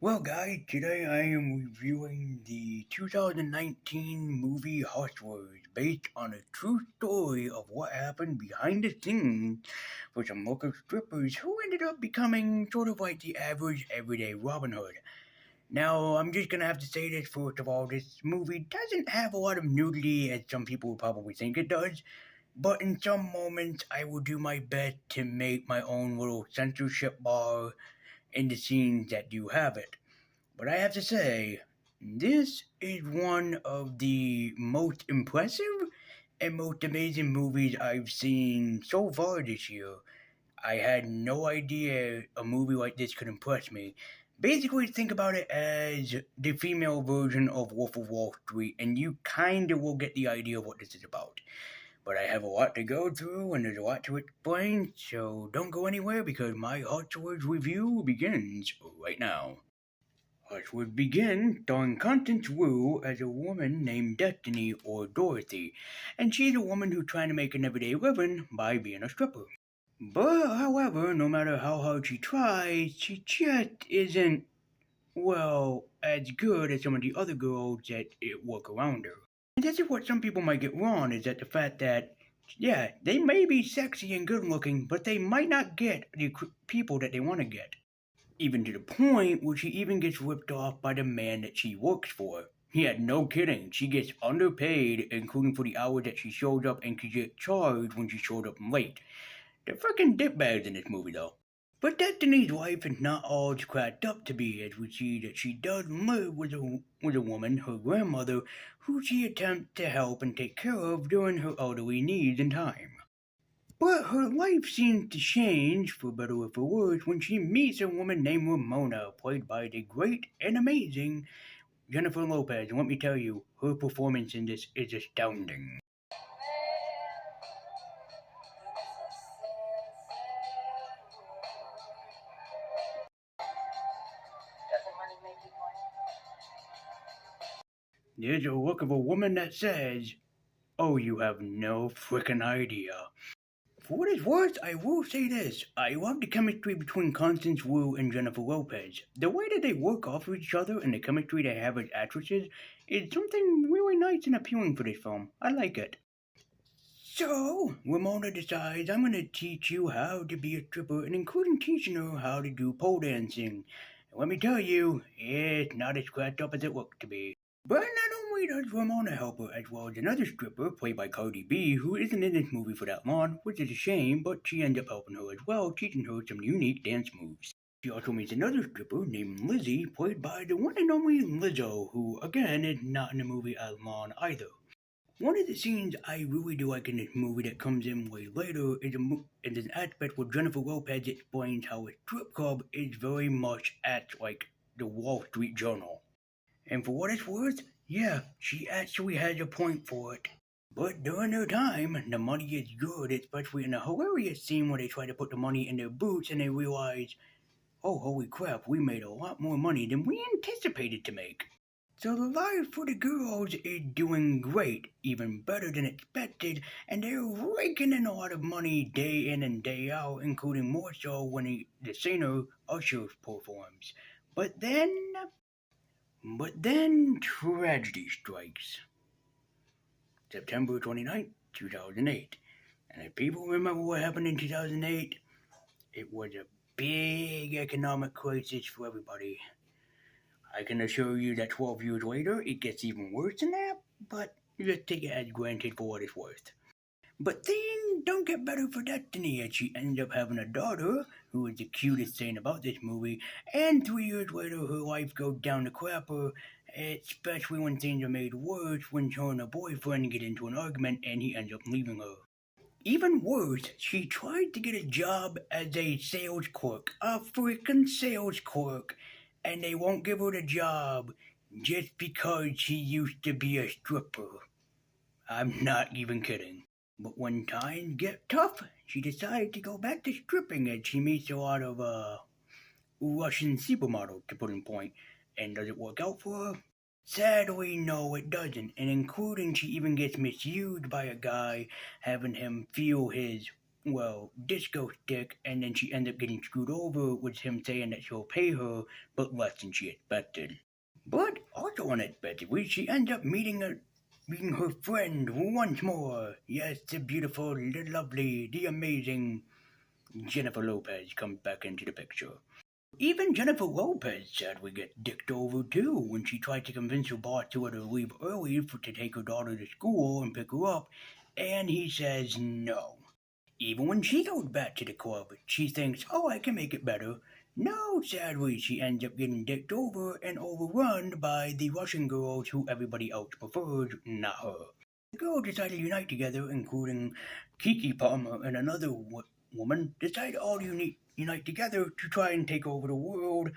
Well, guys, today I am reviewing the 2019 movie Hustlers, based on a true story of what happened behind the scenes for some local strippers who ended up becoming sort of like the average everyday Robin Hood. Now, I'm just gonna have to say this first of all, this movie doesn't have a lot of nudity as some people would probably think it does, but in some moments I will do my best to make my own little censorship bar in the scenes that do have it. But I have to say, this is one of the most impressive and most amazing movies I've seen so far this year. I had no idea a movie like this could impress me. Basically, think about it as the female version of Wolf of Wall Street, and you kind of will get the idea of what this is about. But I have a lot to go through, and there's a lot to explain, so don't go anywhere because my Hot Wars review begins right now. Us would begin starring Constance Wu as a woman named Destiny or Dorothy, and she's a woman who's trying to make an everyday living by being a stripper. But, however, no matter how hard she tries, she just isn't, well, as good as some of the other girls that work around her. And this is what some people might get wrong, is that the fact that, yeah, they may be sexy and good looking, but they might not get the people that they want to get. Even to the point where she even gets ripped off by the man that she works for. Yeah, no kidding. She gets underpaid, including for the hours that she showed up, and could get charged when she showed up late. They're fucking dickbags in this movie, though. But Destiny's life is not all it's cracked up to be, as we see that she does live with a woman, her grandmother, who she attempts to help and take care of during her elderly needs and time. But her life seems to change, for better or for worse, when she meets a woman named Ramona, played by the great and amazing Jennifer Lopez. And let me tell you, her performance in this is astounding. There's a look of a woman that says, "Oh, you have no frickin' idea." For what it's worth, I will say this. I love the chemistry between Constance Wu and Jennifer Lopez. The way that they work off of each other and the chemistry they have as actresses is something really nice and appealing for this film. I like it. So, Ramona decides I'm going to teach you how to be a stripper and including teaching her how to do pole dancing. And let me tell you, it's not as cracked up as it looks to be. But not only does Ramona help her as well as another stripper played by Cardi B, who isn't in this movie for that long, which is a shame, but she ends up helping her as well, teaching her some unique dance moves. She also meets another stripper named Lizzie, played by the one and only Lizzo, who again is not in the movie as long either. One of the scenes I really do like in this movie that comes in way later is an aspect where Jennifer Lopez explains how a strip club is very much at like the Wall Street Journal. And for what it's worth, yeah, she actually has a point for it. But during her time, the money is good, especially in a hilarious scene where they try to put the money in their boots and they realize, oh, holy crap, we made a lot more money than we anticipated to make. So the life for the girls is doing great, even better than expected, and they're raking in a lot of money day in and day out, including more so when the singer Usher performs. But then, but then tragedy strikes. September 29th, 2008. And if people remember what happened in 2008, it was a big economic crisis for everybody. I can assure you that 12 years later, it gets even worse than that, but just take it as granted for what it's worth. But things don't get better for Destiny as she ends up having a daughter, who is the cutest thing about this movie, and 3 years later her life goes down the crapper, especially when things are made worse when her and her boyfriend get into an argument and he ends up leaving her. Even worse, she tried to get a job as a sales clerk, a freaking sales clerk, and they won't give her the job just because she used to be a stripper. I'm not even kidding. But when times get tough, she decides to go back to stripping as she meets a lot of Russian supermodels, to put in point. And does it work out for her? Sadly, no, it doesn't, and including she even gets misused by a guy, having him feel his disco stick, and then she ends up getting screwed over with him saying that she'll pay her, but less than she expected. But also unexpectedly, she ends up meeting her friend once more. Yes, the beautiful, the lovely, the amazing Jennifer Lopez comes back into the picture. Even Jennifer Lopez sadly gets dicked over too when she tried to convince her boss to let her leave early to take her daughter to school and pick her up, and he says no. Even when she goes back to the club, she thinks, oh, I can make it better. No, sadly, she ends up getting dicked over and overrun by the Russian girls who everybody else prefers, not her. The girls decide to unite together, including Kiki Palmer and another woman, decide all to unite together to try and take over the world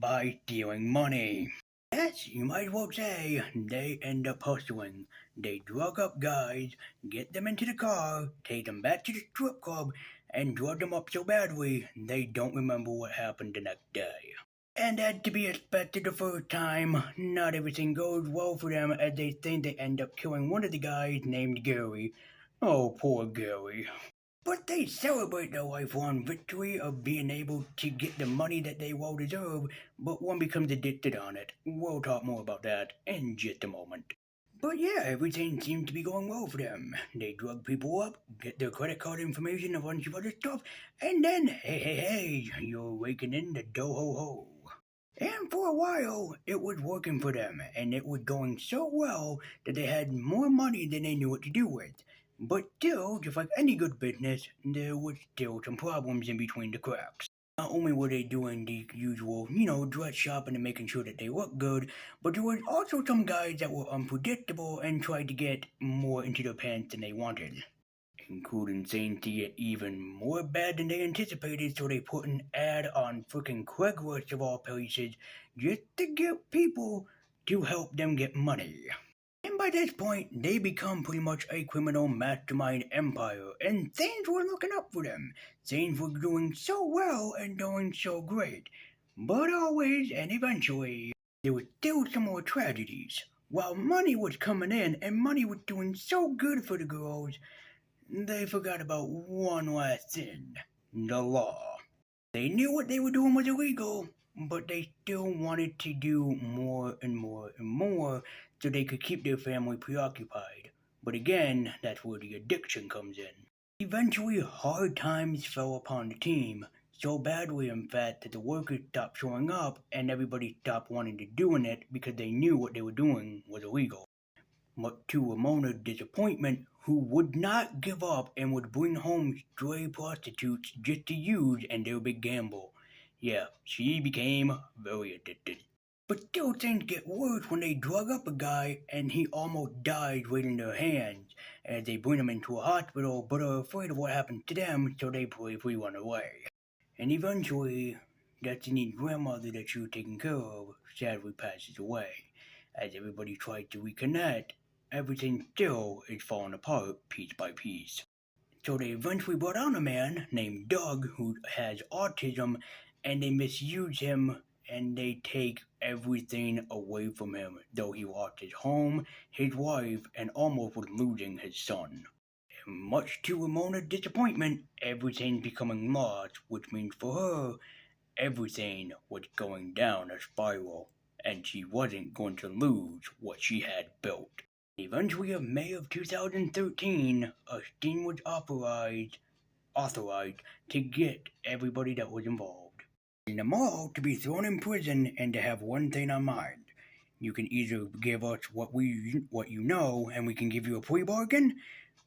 by stealing money. Yes, you might as well say they end up hustling. They drug up guys, get them into the car, take them back to the strip club, and drug them up so badly they don't remember what happened the next day. And as to be expected the first time, not everything goes well for them as they think they end up killing one of the guys named Gary. Oh, poor Gary. But they celebrate their lifelong victory of being able to get the money that they well deserve, but one becomes addicted on it. We'll talk more about that in just a moment. But yeah, everything seems to be going well for them. They drug people up, get their credit card information, a bunch of other stuff, and then, hey, you're raking in the do-ho-ho. And for a while, it was working for them, and it was going so well that they had more money than they knew what to do with. But still, just like any good business, there was still some problems in between the cracks. Not only were they doing the usual, dress shopping and making sure that they looked good, but there was also some guys that were unpredictable and tried to get more into their pants than they wanted, including saying to get even more bad than they anticipated, so they put an ad on frickin' Craigslist of all places just to get people to help them get money. And by this point, they become pretty much a criminal mastermind empire, and things were looking up for them. Things were doing so well and doing so great. But always and eventually, there were still some more tragedies. While money was coming in and money was doing so good for the girls, they forgot about one last thing: the law. They knew what they were doing was illegal, but they still wanted to do more and more and more so they could keep their family preoccupied. But again, that's where the addiction comes in. Eventually, hard times fell upon the team, so badly in fact that the workers stopped showing up and everybody stopped wanting to doing it because they knew what they were doing was illegal. Much to Ramona's disappointment, who would not give up and would bring home stray prostitutes just to use in their big gamble. Yeah, she became very addicted. But still things get worse when they drug up a guy and he almost dies right in their hands as they bring him into a hospital but are afraid of what happens to them, so they bravely run away. And eventually, Destiny's grandmother that she was taking care of sadly passes away. As everybody tries to reconnect, everything still is falling apart piece by piece. So they eventually brought on a man named Doug who has autism, and they misuse him and they take everything away from him, though he lost his home, his wife, and almost was losing his son. And much to Ramona's disappointment, everything's becoming lost, which means for her, everything was going down a spiral, and she wasn't going to lose what she had built. Eventually, in May of 2013, a sting was authorized to get everybody that was involved. And them all to be thrown in prison and to have one thing on mind. You can either give us what you know and we can give you a plea bargain,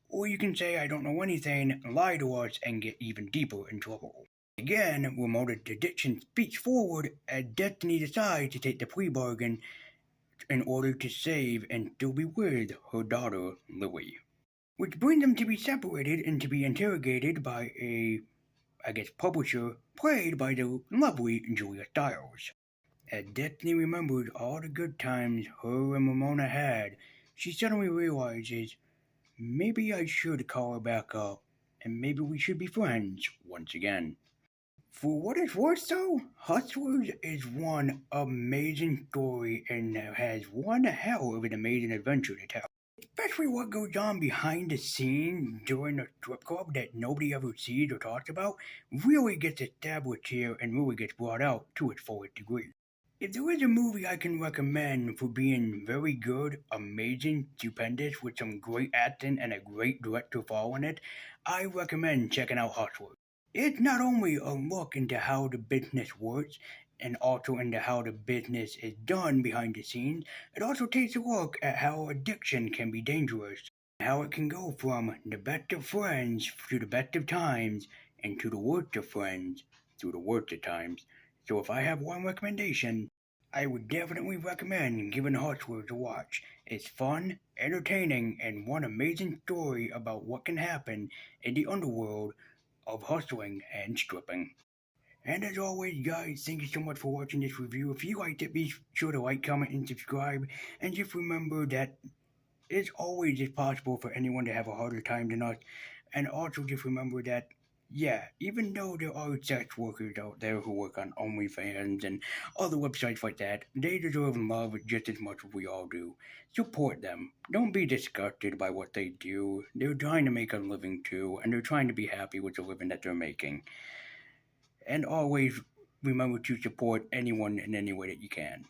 or you can say I don't know anything, lie to us, and get even deeper in trouble. Again, Ramona's addiction speaks forward as Destiny decides to take the plea bargain in order to save and still be with her daughter, Louie. Which brings them to be separated and to be interrogated by a, publisher played by the lovely Julia Stiles. As Destiny remembers all the good times her and Ramona had, she suddenly realizes maybe I should call her back up and maybe we should be friends once again. For what it's worth, though, Hustlers is one amazing story and has one hell of an amazing adventure to tell. Especially what goes on behind the scenes during a strip club that nobody ever sees or talks about really gets established here and really gets brought out to its fullest degree. If there is a movie I can recommend for being very good, amazing, stupendous, with some great acting and a great director following it, I recommend checking out Hustler. It's not only a look into how the business works and also into how the business is done behind the scenes, it also takes a look at how addiction can be dangerous, how it can go from the best of friends to the best of times and to the worst of friends through the worst of times. So if I have one recommendation, I would definitely recommend giving Hustler a watch. It's fun, entertaining, and one amazing story about what can happen in the underworld of hustling and stripping. And as always, guys, thank you so much for watching this review. If you liked it, be sure to like, comment, and subscribe. And just remember that it's always is possible for anyone to have a harder time than us. And also just remember that, yeah, even though there are sex workers out there who work on OnlyFans and other websites like that, they deserve love just as much as we all do. Support them. Don't be disgusted by what they do. They're trying to make a living too, and they're trying to be happy with the living that they're making. And always remember to support anyone in any way that you can.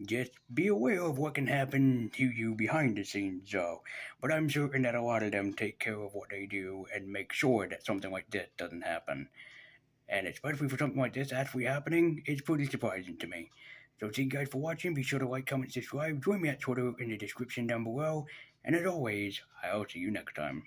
Just be aware of what can happen to you behind the scenes, though. But I'm certain that a lot of them take care of what they do and make sure that something like this doesn't happen. And especially for something like this actually happening, it's pretty surprising to me. So thank you guys for watching. Be sure to like, comment, subscribe. Join me at Twitter in the description down below. And as always, I'll see you next time.